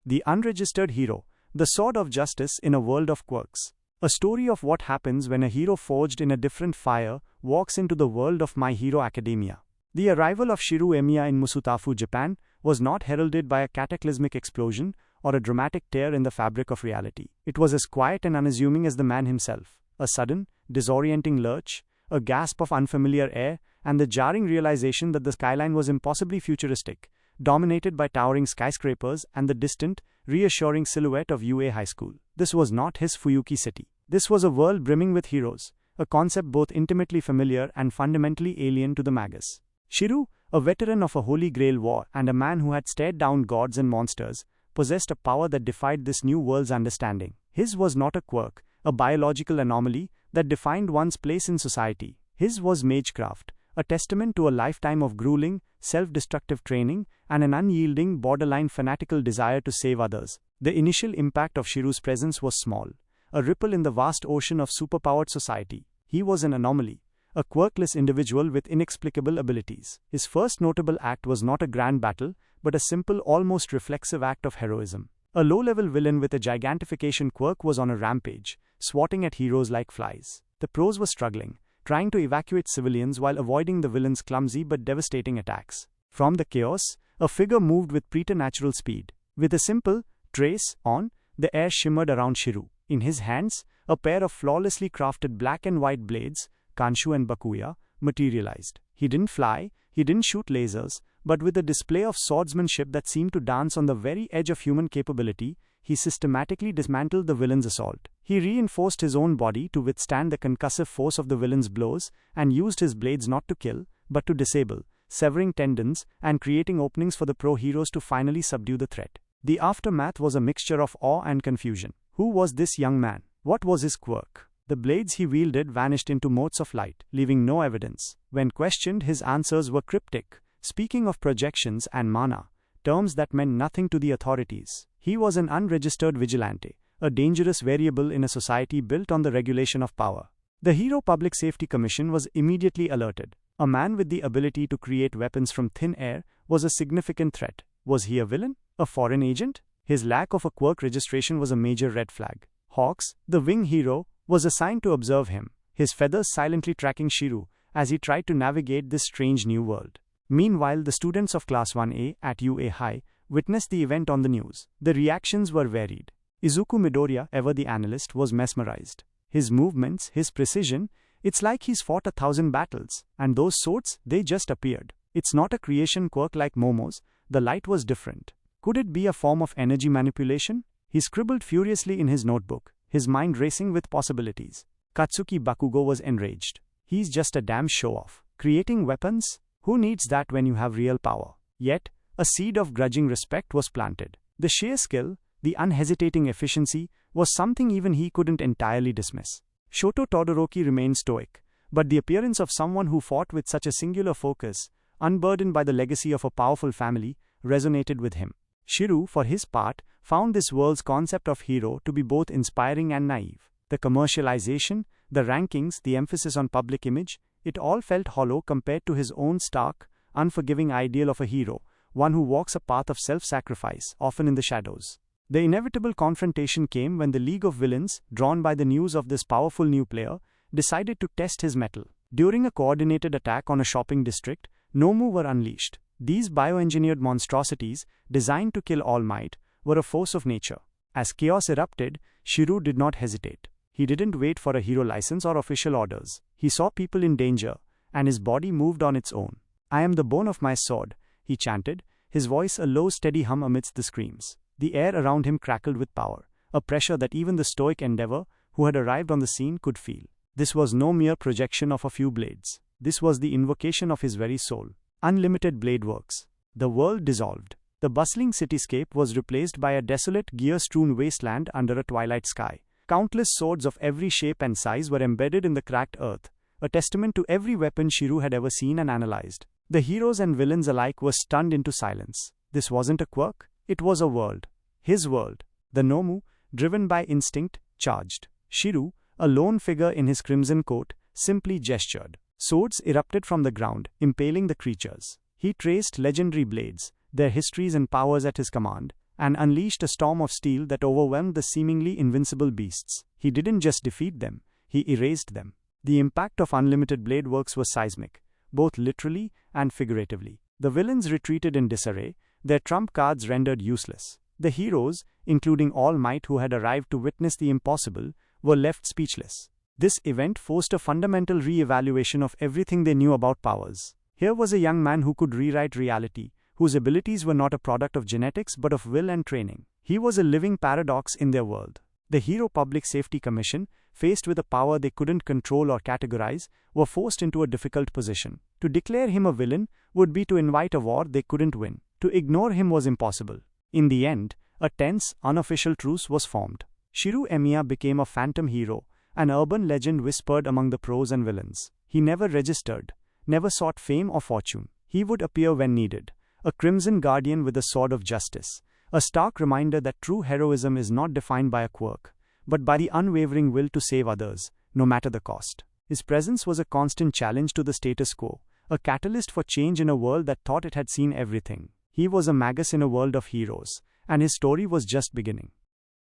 The Unregistered Hero, the Sword of Justice in a World of Quirks. A story of what happens when a hero forged in a different fire walks into the world of My Hero Academia. The arrival of Shiru Emiya in Musutafu, Japan, was not heralded by a cataclysmic explosion or a dramatic tear in the fabric of reality. It was as quiet and unassuming as the man himself. A sudden, disorienting lurch, a gasp of unfamiliar air, and the jarring realization that the skyline was impossibly futuristic, dominated by towering skyscrapers and the distant, reassuring silhouette of UA High School. This was not his Fuyuki city. This was a world brimming with heroes, a concept both intimately familiar and fundamentally alien to the Magus. Shiru, a veteran of a Holy Grail war and a man who had stared down gods and monsters, possessed a power that defied this new world's understanding. His was not a quirk, a biological anomaly that defined one's place in society. His was magecraft, a testament to a lifetime of grueling, self-destructive training and an unyielding, borderline fanatical desire to save others. The initial impact of Shiru's presence was small, a ripple in the vast ocean of superpowered society. He was an anomaly, a quirkless individual with inexplicable abilities. His first notable act was not a grand battle, but a simple, almost reflexive act of heroism. A low-level villain with a gigantification quirk was on a rampage, swatting at heroes like flies. The pros were struggling, trying to evacuate civilians while avoiding the villain's clumsy but devastating attacks. From the chaos, a figure moved with preternatural speed. With a simple trace on, the air shimmered around Shiru. In his hands, a pair of flawlessly crafted black and white blades, Kanshu and Bakuya, materialized. He didn't fly, he didn't shoot lasers, but with a display of swordsmanship that seemed to dance on the very edge of human capability, he systematically dismantled the villain's assault. He reinforced his own body to withstand the concussive force of the villain's blows and used his blades not to kill, but to disable, severing tendons and creating openings for the pro-heroes to finally subdue the threat. The aftermath was a mixture of awe and confusion. Who was this young man? What was his quirk? The blades he wielded vanished into motes of light, leaving no evidence. When questioned, his answers were cryptic, speaking of projections and mana, terms that meant nothing to the authorities. He was an unregistered vigilante, a dangerous variable in a society built on the regulation of power. The Hero Public Safety Commission was immediately alerted. A man with the ability to create weapons from thin air was a significant threat. Was he a villain? A foreign agent? His lack of a quirk registration was a major red flag. Hawks, the wing hero, was assigned to observe him, his feathers silently tracking Shiru as he tried to navigate this strange new world. Meanwhile, the students of Class 1A at UA High witnessed the event on the news. The reactions were varied. Izuku Midoriya, ever the analyst, was mesmerized. His movements, his precision, it's like he's fought 1,000 battles, and those swords, they just appeared. It's not a creation quirk like Momo's, the light was different. Could it be a form of energy manipulation? He scribbled furiously in his notebook, his mind racing with possibilities. Katsuki Bakugo was enraged. He's just a damn show-off. Creating weapons? Who needs that when you have real power? Yet, a seed of grudging respect was planted. The sheer skill, the unhesitating efficiency, was something even he couldn't entirely dismiss. Shoto Todoroki remained stoic, but the appearance of someone who fought with such a singular focus, unburdened by the legacy of a powerful family, resonated with him. Shiru, for his part, found this world's concept of hero to be both inspiring and naive. The commercialization, the rankings, the emphasis on public image, it all felt hollow compared to his own stark, unforgiving ideal of a hero, one who walks a path of self-sacrifice, often in the shadows. The inevitable confrontation came when the League of Villains, drawn by the news of this powerful new player, decided to test his mettle. During a coordinated attack on a shopping district, Nomu were unleashed. These bioengineered monstrosities, designed to kill All Might, were a force of nature. As chaos erupted, Shiru did not hesitate. He didn't wait for a hero license or official orders. He saw people in danger, and his body moved on its own. "I am the bone of my sword," he chanted, his voice a low steady hum amidst the screams. The air around him crackled with power, a pressure that even the stoic endeavor, who had arrived on the scene, could feel. This was no mere projection of a few blades. This was the invocation of his very soul. Unlimited blade works. The world dissolved. The bustling cityscape was replaced by a desolate, gear-strewn wasteland under a twilight sky. Countless swords of every shape and size were embedded in the cracked earth, a testament to every weapon Shiru had ever seen and analyzed. The heroes and villains alike were stunned into silence. This wasn't a quirk, it was a world. His world. The Nomu, driven by instinct, charged. Shiru, a lone figure in his crimson coat, simply gestured. Swords erupted from the ground, impaling the creatures. He traced legendary blades, their histories and powers at his command, and unleashed a storm of steel that overwhelmed the seemingly invincible beasts. He didn't just defeat them, he erased them. The impact of unlimited blade works was seismic, both literally and figuratively. The villains retreated in disarray, their trump cards rendered useless. The heroes, including All Might who had arrived to witness the impossible, were left speechless. This event forced a fundamental re-evaluation of everything they knew about powers. Here was a young man who could rewrite reality, whose abilities were not a product of genetics but of will and training. He was a living paradox in their world. The Hero Public Safety Commission, faced with a power they couldn't control or categorize, were forced into a difficult position. To declare him a villain would be to invite a war they couldn't win. To ignore him was impossible. In the end, a tense, unofficial truce was formed. Shiru Emiya became a phantom hero, an urban legend whispered among the pros and villains. He never registered, never sought fame or fortune. He would appear when needed, a crimson guardian with a sword of justice, a stark reminder that true heroism is not defined by a quirk, but by the unwavering will to save others, no matter the cost. His presence was a constant challenge to the status quo, a catalyst for change in a world that thought it had seen everything. He was a Magus in a world of heroes, and his story was just beginning.